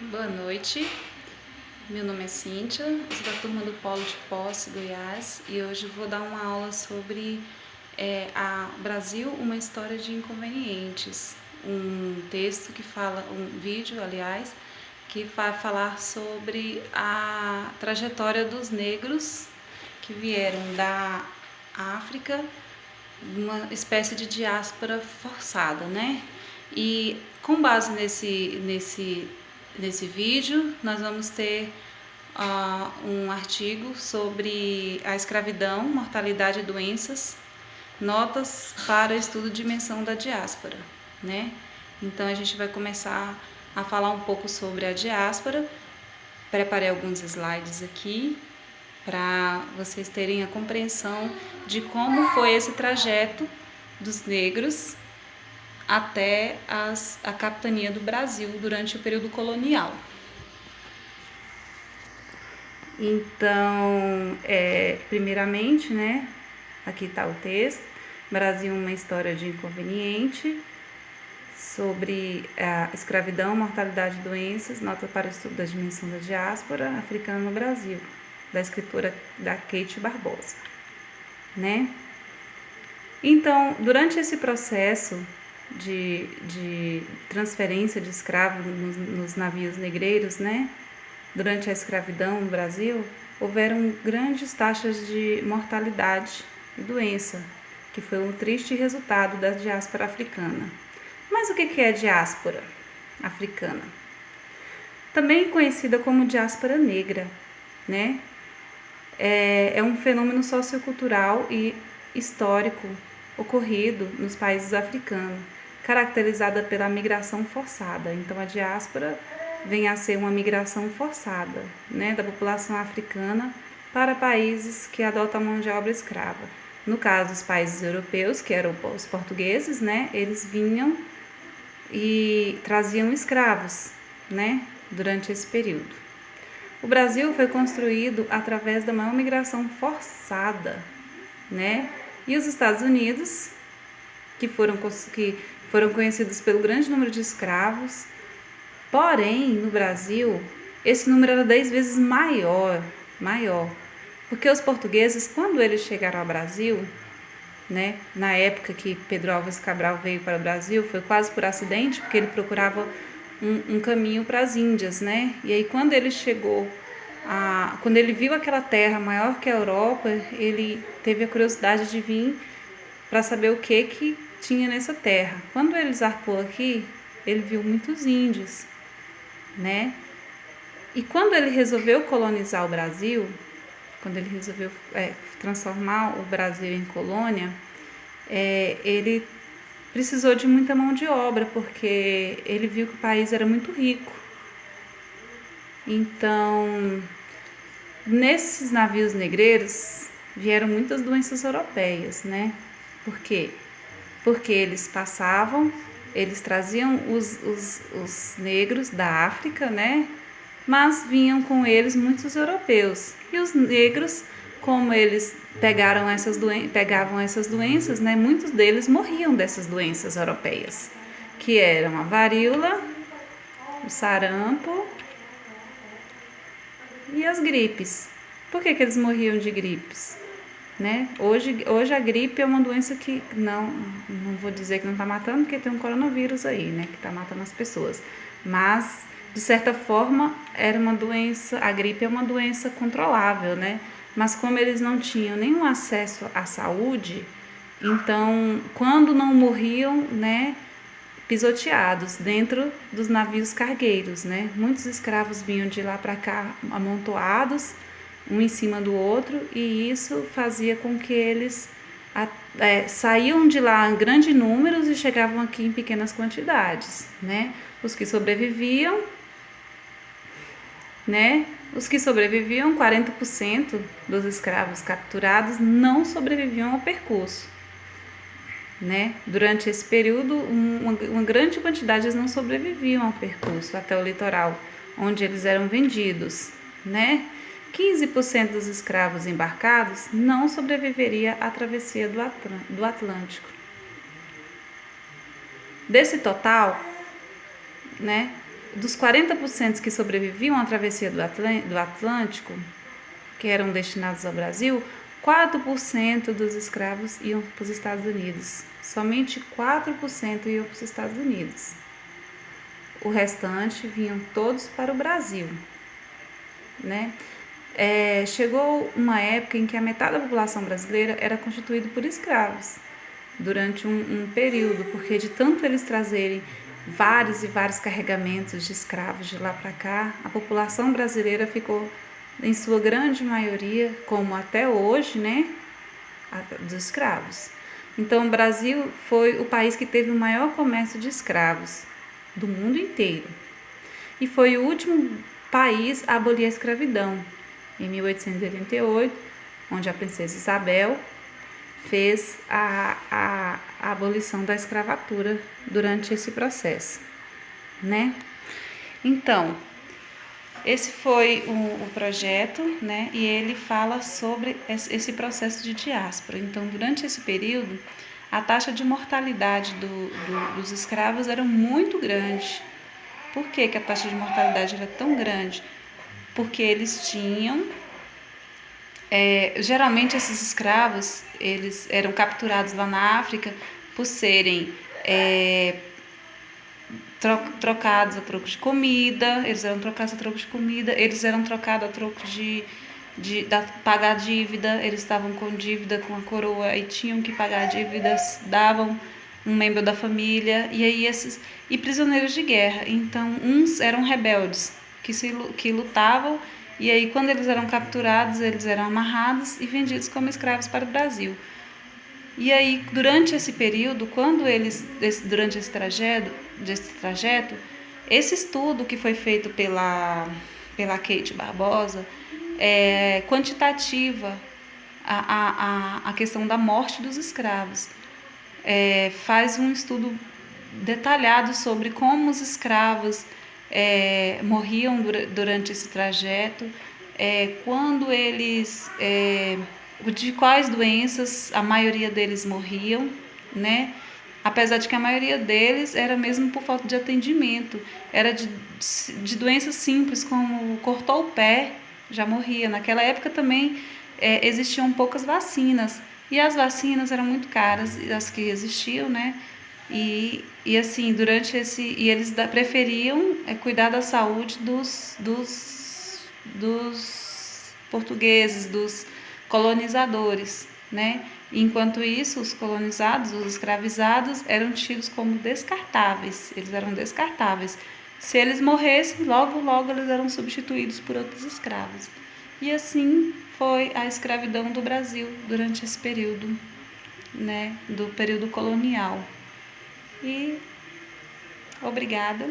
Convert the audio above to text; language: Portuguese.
Boa noite, meu nome é Cíntia, sou da turma do Polo de Posse, Goiás, e hoje vou dar uma aula sobre Brasil, uma história de inconvenientes, um texto que fala, um vídeo, aliás, que vai falar sobre a trajetória dos negros que vieram da África, uma espécie de diáspora forçada, né? E com base nesse vídeo, nós vamos ter um artigo sobre a escravidão, mortalidade e doenças, notas para estudo de dimensão da diáspora, né? Então a gente vai começar a falar um pouco sobre a diáspora. Preparei alguns slides aqui para vocês terem a compreensão de como foi esse trajeto dos negros até a capitania do Brasil durante o período colonial. Então, primeiramente, né, aqui está o texto, Brasil, uma história de inconveniente, sobre a escravidão, mortalidade e doenças, nota para o estudo da dimensão da diáspora africana no Brasil, da escritora da Kate Barbosa, né? Então, durante esse processo de transferência de escravos nos navios negreiros, né? Durante a escravidão no Brasil, houveram grandes taxas de mortalidade e doença, que foi um triste resultado da diáspora africana. Mas o que é diáspora africana? Também conhecida como diáspora negra, né? É um fenômeno sociocultural e histórico ocorrido nos países africanos, caracterizada pela migração forçada. Então, a diáspora vem a ser uma migração forçada, né, da população africana para países que adotam a mão de obra escrava. No caso, os países europeus, que eram os portugueses, né, eles vinham e traziam escravos, né, durante esse período. O Brasil foi construído através da maior migração forçada, né, e os Estados Unidos, que foram conhecidos pelo grande número de escravos. Porém, no Brasil, esse número era 10 vezes maior, porque os portugueses, quando eles chegaram ao Brasil, né, na época que Pedro Álvares Cabral veio para o Brasil, foi quase por acidente, porque ele procurava um caminho para as Índias, né? E aí quando ele chegou, quando ele viu aquela terra maior que a Europa, ele teve a curiosidade de vir para saber o que tinha nessa terra. Quando ele zarpou aqui, ele viu muitos índios, né? E quando ele resolveu colonizar o Brasil, quando ele resolveu transformar o Brasil em colônia, ele precisou de muita mão de obra, porque ele viu que o país era muito rico. Então, nesses navios negreiros vieram muitas doenças europeias, né? Por quê? Porque eles traziam os negros da África, né? Mas vinham com eles muitos europeus. E os negros, como eles pegavam essas doenças, né? Muitos deles morriam dessas doenças europeias, que eram a varíola, o sarampo e as gripes. Por que eles morriam de gripes? Né? Hoje a gripe é uma doença que não vou dizer que não está matando, porque tem um coronavírus aí, né, que está matando as pessoas. Mas, de certa forma, era uma doença, a gripe é uma doença controlável, né? Mas como eles não tinham nenhum acesso à saúde, então, quando não morriam, né, pisoteados dentro dos navios cargueiros, né? Muitos escravos vinham de lá para cá amontoados, um em cima do outro, e isso fazia com que eles saíam de lá em grandes números e chegavam aqui em pequenas quantidades, né? Os que sobreviviam, 40% dos escravos capturados não sobreviviam ao percurso, né? Durante esse período, uma grande quantidade não sobreviviam ao percurso até o litoral, onde eles eram vendidos, né? 15% dos escravos embarcados não sobreviveria à travessia do Atlântico. Desse total, né, dos 40% que sobreviviam à travessia do Atlântico, que eram destinados ao Brasil, 4% dos escravos iam para os Estados Unidos. Somente 4% iam para os Estados Unidos. O restante vinham todos para o Brasil, né? Chegou uma época em que a metade da população brasileira era constituída por escravos, durante um período, porque de tanto eles trazerem vários e vários carregamentos de escravos de lá para cá, a população brasileira ficou, em sua grande maioria, como até hoje, né, dos escravos. Então, o Brasil foi o país que teve o maior comércio de escravos do mundo inteiro. E foi o último país a abolir a escravidão, em 1888, onde a princesa Isabel fez a abolição da escravatura durante esse processo, né? Então, esse foi o projeto, né? E ele fala sobre esse processo de diáspora. Então, durante esse período, a taxa de mortalidade dos escravos era muito grande. Por que a taxa de mortalidade era tão grande? Porque eles tinham... geralmente esses escravos, eles eram capturados lá na África por serem trocados a troco de comida, eles eram trocados a troco de pagar dívida, eles estavam com dívida com a coroa e tinham que pagar dívidas, davam um membro da família, e aí e prisioneiros de guerra. Então, uns eram rebeldes que lutavam, e aí quando eles eram capturados, eles eram amarrados e vendidos como escravos para o Brasil. E aí, durante esse período, durante esse trajeto, esse estudo que foi feito pela Kate Barbosa é quantitativa a questão da morte dos escravos. Faz um estudo detalhado sobre como os escravos morriam durante esse trajeto, quando eles... de quais doenças a maioria deles morriam, né? Apesar de que a maioria deles era mesmo por falta de atendimento, era de doenças simples, como cortou o pé, já morria. Naquela época também existiam poucas vacinas, e as vacinas eram muito caras, as que existiam, né? E assim, e eles preferiam cuidar da saúde dos portugueses, dos colonizadores, né? Enquanto isso, os colonizados, os escravizados, eram tidos como descartáveis. Eles eram descartáveis. Se eles morressem, logo eles eram substituídos por outros escravos. E assim foi a escravidão do Brasil durante esse período, né? Do período colonial. E obrigada.